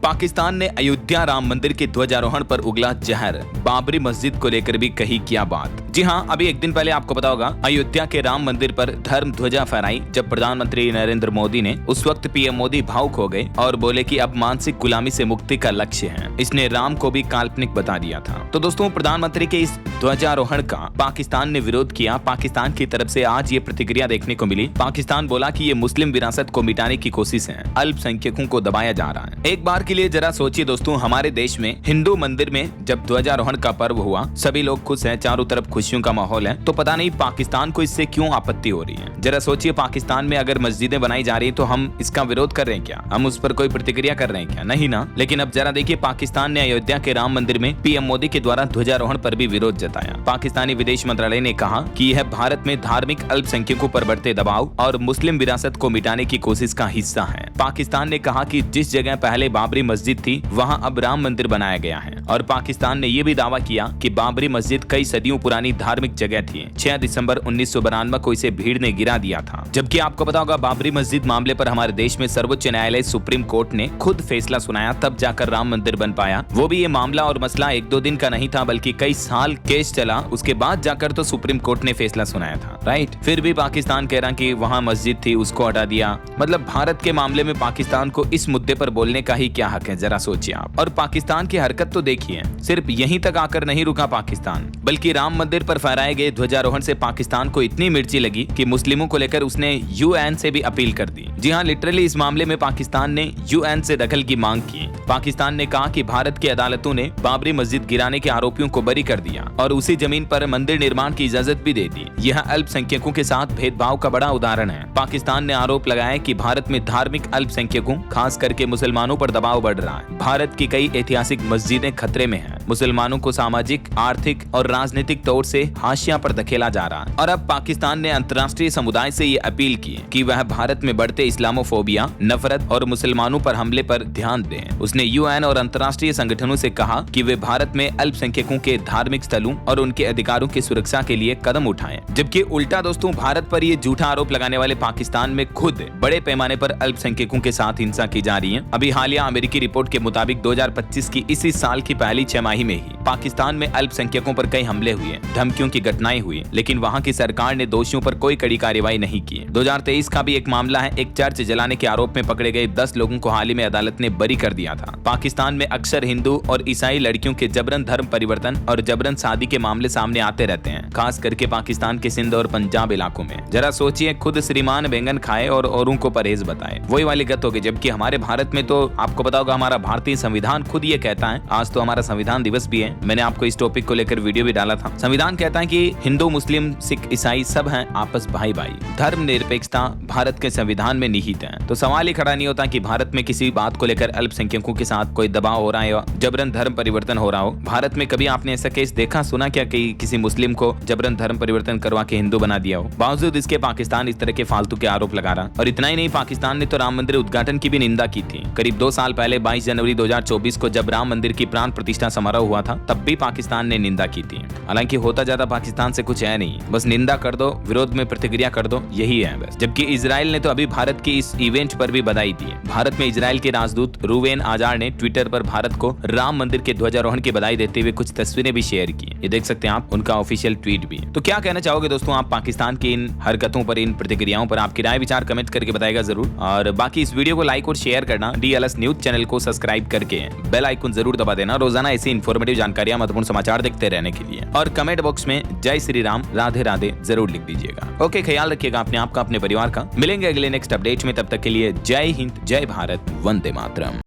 पाकिस्तान ने अयोध्या राम मंदिर के ध्वजारोहण पर उगला जहर, बाबरी मस्जिद को लेकर भी कही क्या बात। जी हां, अभी एक दिन पहले आपको पता होगा अयोध्या के राम मंदिर पर धर्म ध्वजा फहराई जब प्रधानमंत्री नरेंद्र मोदी ने। उस वक्त पीएम मोदी भावुक हो गए और बोले कि अब मानसिक गुलामी से मुक्ति का लक्ष्य है। इसने राम को भी काल्पनिक बता दिया था। तो दोस्तों, प्रधानमंत्री के इस ध्वजारोहण का पाकिस्तान ने विरोध किया। पाकिस्तान की तरफ से आज ये प्रतिक्रिया देखने को मिली। पाकिस्तान बोला कि ये मुस्लिम विरासत को मिटाने की कोशिश है, अल्पसंख्यकों को दबाया जा रहा है। एक बार के लिए जरा सोचिए दोस्तों, हमारे देश में हिंदू मंदिर में जब ध्वजारोहण का पर्व हुआ, सभी लोग खुश हैं, चारों तरफ खुशियों का माहौल है, तो पता नहीं पाकिस्तान को इससे क्यों आपत्ति हो रही है। जरा सोचिए, पाकिस्तान में अगर मस्जिदें बनाई जा रही है तो हम इसका विरोध कर रहे हैं क्या? हम उस पर कोई प्रतिक्रिया कर रहे हैं क्या? नहीं ना। लेकिन अब जरा देखिए, पाकिस्तान ने अयोध्या के राम मंदिर में पीएम मोदी के द्वारा ध्वजारोहण पर भी विरोध जताया। पाकिस्तानी विदेश मंत्रालय ने कहा कि यह भारत में धार्मिक अल्पसंख्यकों पर बढ़ते दबाव और मुस्लिम विरासत को मिटाने की कोशिश का हिस्सा है। पाकिस्तान ने कहा कि जिस जगह पहले बाबरी मस्जिद थी वहां अब राम मंदिर बनाया गया है। और पाकिस्तान ने यह भी दावा किया कि बाबरी मस्जिद कई सदियों पुरानी धार्मिक जगह थी। 6 दिसंबर 1992 को इसे भीड़ ने गिरा दिया था। जबकि आपको पता होगा, बाबरी मस्जिद मामले पर हमारे देश में सर्वोच्च न्यायालय सुप्रीम कोर्ट ने खुद फैसला सुनाया, तब जाकर राम मंदिर बन पाया। वो भी ये मामला और मसला 1-2 दिन का नहीं था, बल्कि कई साल केस चला। उसके बाद जाकर तो सुप्रीम कोर्ट ने फैसला सुनाया था, राइट। फिर भी पाकिस्तान कह रहा कि वहाँ मस्जिद थी, उसको हटा दिया। मतलब भारत के मामले में पाकिस्तान को इस मुद्दे पर बोलने का ही क्या हक है, जरा सोचिए आप। और पाकिस्तान की हरकत तो देखिए, सिर्फ यहीं तक आकर नहीं रुका पाकिस्तान, बल्कि राम मंदिर पर फहराए गए ध्वजारोहण से पाकिस्तान को इतनी मिर्ची लगी कि मुस्लिमों को लेकर उसने यूएन से भी अपील कर दी। जी हाँ, लिटरली इस मामले में पाकिस्तान ने यूएन से दखल की मांग की। पाकिस्तान ने कहा कि भारत की अदालतों ने बाबरी मस्जिद गिराने के आरोपियों को बरी कर दिया और उसी जमीन पर मंदिर निर्माण की इजाजत भी दे दी। यह अल्पसंख्यकों के साथ भेदभाव का बड़ा उदाहरण है। पाकिस्तान ने आरोप लगाया कि भारत में धार्मिक अल्पसंख्यकों, खास करके मुसलमानों पर दबाव बढ़ रहा है। भारत की कई ऐतिहासिक मस्जिदें खतरे में हैं। मुसलमानों को सामाजिक, आर्थिक और राजनीतिक तौर से हाशिया पर धकेला जा रहा है। और अब पाकिस्तान ने अंतर्राष्ट्रीय समुदाय से ये अपील की कि वह भारत में बढ़ते इस्लामोफोबिया, नफरत और मुसलमानों पर हमले पर ध्यान दें। उसने यूएन और अंतर्राष्ट्रीय संगठनों से कहा कि वे भारत में अल्पसंख्यकों के धार्मिक स्थलों और उनके अधिकारों की सुरक्षा के लिए कदम उठाएं। जबकि उल्टा दोस्तों, भारत पर ये झूठा आरोप लगाने वाले पाकिस्तान में खुद बड़े पैमाने पर अल्पसंख्यकों के साथ हिंसा की जा रही है। अभी हालिया अमेरिकी रिपोर्ट के मुताबिक 2025 की इसी साल की पहली 6 माही में ही पाकिस्तान में अल्पसंख्यकों पर कई हमले हुए, धमकियों की घटनाएं हुई, लेकिन वहां की सरकार ने दोषियों पर कोई कड़ी कार्रवाई नहीं की। 2023 का भी एक मामला है। एक चर्च जलाने के आरोप में पकड़े गए 10 लोगों को हाल ही में अदालत ने बरी कर दिया था। पाकिस्तान में अक्सर हिंदू और ईसाई लड़कियों के जबरन धर्म परिवर्तन और जबरन शादी के मामले सामने आते रहते हैं, खास करके पाकिस्तान के सिंध और पंजाब इलाकों में। जरा सोचिए, खुद श्रीमान बैंगन खाए और औरों को परहेज बताए, वही वाली गत होगी। जबकि हमारे भारत में तो आपको पता होगा, हमारा भारतीय संविधान खुद ये कहता है। आज तो हमारा संविधान दिवस भी है, मैंने आपको इस टॉपिक को लेकर वीडियो भी डाला था। संविधान कहता है कि हिंदू, मुस्लिम, सिख, ईसाई सब हैं आपस भाई भाई। धर्म निरपेक्षता भारत के संविधान में निहित है। तो सवाल ही खड़ा नहीं होता कि भारत में किसी बात को लेकर अल्पसंख्यकों के साथ कोई दबाव हो रहा है या जबरन धर्म परिवर्तन हो रहा हो। भारत में कभी आपने ऐसा केस देखा, सुना क्या कि किसी मुस्लिम को जबरन धर्म परिवर्तन करवा के हिंदू बना दिया हो? बावजूद इसके पाकिस्तान इस तरह के फालतू के आरोप लगा रहा। और इतना ही नहीं, पाकिस्तान ने तो राम मंदिर उद्घाटन की भी निंदा की थी। करीब 2 साल पहले 22 जनवरी 2024 को जब राम मंदिर की प्राण प्रतिष्ठा समारोह हुआ था, तब भी पाकिस्तान ने निंदा की थी। हालांकि होता ज्यादा पाकिस्तान से कुछ है नहीं, बस निंदा कर दो, विरोध में प्रतिक्रिया कर दो, यही है बस। जबकि इजराइल ने तो अभी भारत की इस इवेंट पर भी बधाई दी है। भारत में इजराइल के राजदूत रूवेन आजार ने ट्विटर पर भारत को राम मंदिर के ध्वजारोहण की बधाई देते हुए कुछ तस्वीरें भी शेयर की। ये देख सकते हैं आप, उनका ऑफिशियल ट्वीट भी। तो क्या कहना चाहोगे दोस्तों आप पाकिस्तान की इन हरकतों पर, इन प्रतिक्रियाओं पर? आपकी राय विचार कमेंट करके बताएगा जरूर। और बाकी इस वीडियो को लाइक और शेयर करना, DLS न्यूज चैनल को सब्सक्राइब करके बेल आइकन जरूर दबा देना, रोजाना ऐसी इंफॉर्मेटिव जानकारियां, महत्वपूर्ण समाचार देखते रहने के लिए। और कमेंट बॉक्स में जय श्री राम, राधे राधे जरूर लिख दीजिएगा। ओके, ख्याल रखिएगा अपने आप का, अपने परिवार का। मिलेंगे अगले नेक्स्ट अपडेट में, तब तक के लिए जय हिंद, जय भारत, वंदे मातरम।